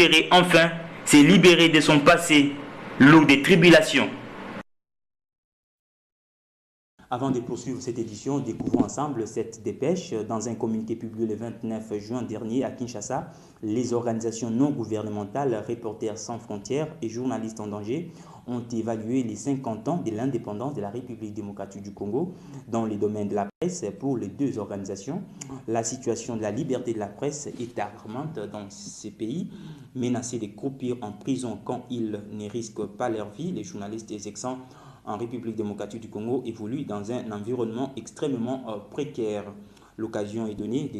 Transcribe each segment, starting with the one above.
Espérer enfin se libérer de son passé lourd de tribulations. Avant de poursuivre cette édition, découvrons ensemble cette dépêche. Dans un communiqué publié le 29 juin dernier à Kinshasa, les organisations non gouvernementales, Reporters sans frontières et Journalistes en danger ont évalué les 50 ans de l'indépendance de la République démocratique du Congo dans les domaines de la presse. Pour les deux organisations, la situation de la liberté de la presse est alarmante dans ces pays, menacés de croupir en prison quand ils ne risquent pas leur vie. Les journalistes exerçant en République démocratique du Congo évolue dans un environnement extrêmement précaire. L'occasion est donnée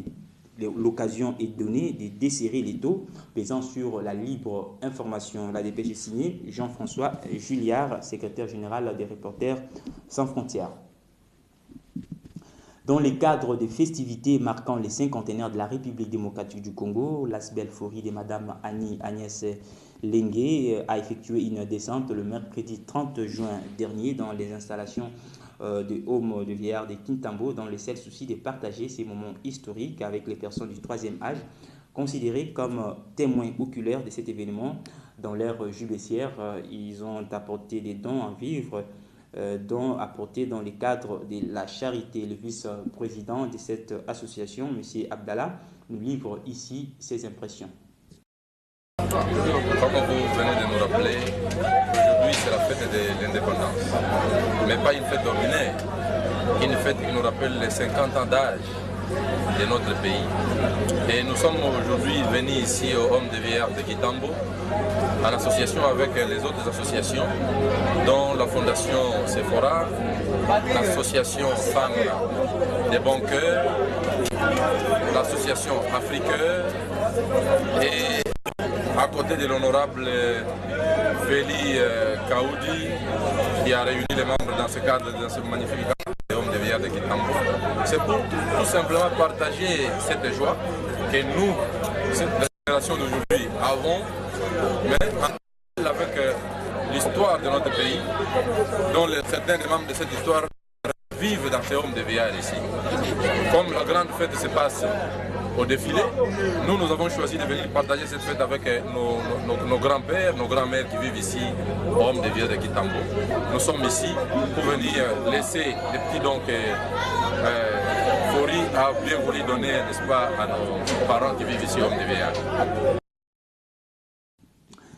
de desserrer les taux pesant sur la libre information. La dépêche est signée Jean-François Julliard, secrétaire général des Reporters sans frontières. Dans le cadre des festivités marquant les cinquantenaires de la République démocratique du Congo, l'Asbel-Fori de Madame Agnès Lengue a effectué une descente le mercredi 30 juin dernier dans les installations de Home de Vieillard de Kintambo, dans le seul souci de partager ces moments historiques avec les personnes du troisième âge, considérées comme témoins oculaires de cet événement. Dans leur jubilecière, ils ont apporté des dons à vivre, dont apporté dans le cadre de la charité. Le vice-président de cette association, M. Abdallah, nous livre ici ses impressions. Comme vous venez de nous rappeler, aujourd'hui c'est la fête de l'indépendance, mais pas une fête ordinaire, une fête qui nous rappelle les 50 ans d'âge de notre pays. Et nous sommes aujourd'hui venus ici au Home de Vieillard de Kintambo, en association avec les autres associations, dont la Fondation Sephora, l'association Femmes des Bons Cœurs, l'association Afriqueur, et à côté de l'honorable Feli Kaoudi, qui a réuni les membres dans ce cadre, dans ce magnifique cadre des Hommes de Vieillard de Kintambo. C'est pour tout simplement partager cette joie que nous, cette génération d'aujourd'hui, avons, mais avec l'histoire de notre pays, dont certains des membres de cette histoire vivent dans ces Hommes de Vieillard ici. Comme la grande fête se passe au défilé, nous avons choisi de venir partager cette fête avec nos grands-pères, nos grands-mères qui vivent ici, au Home de Vieillard de Kintambo. Nous sommes ici pour venir laisser les petits dons que Fori a bien voulu donner, n'est-ce pas, à nos parents qui vivent ici au Home de Vieillard.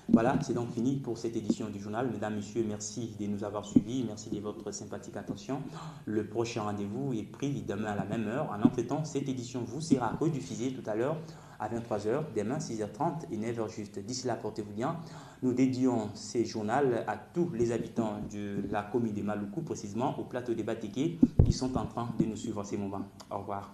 Voilà, c'est donc fini pour cette édition du journal. Mesdames, Messieurs, merci de nous avoir suivis. Merci de votre sympathique attention. Le prochain rendez-vous est pris demain à la même heure. En entretemps, cette édition vous sera rediffusée tout à l'heure à 23h, demain 6h30 et 9h juste. D'ici là, portez-vous bien. Nous dédions ces journaux à tous les habitants de la commune de Maluku, précisément au plateau des Batéké, qui sont en train de nous suivre en ces moments. Au revoir.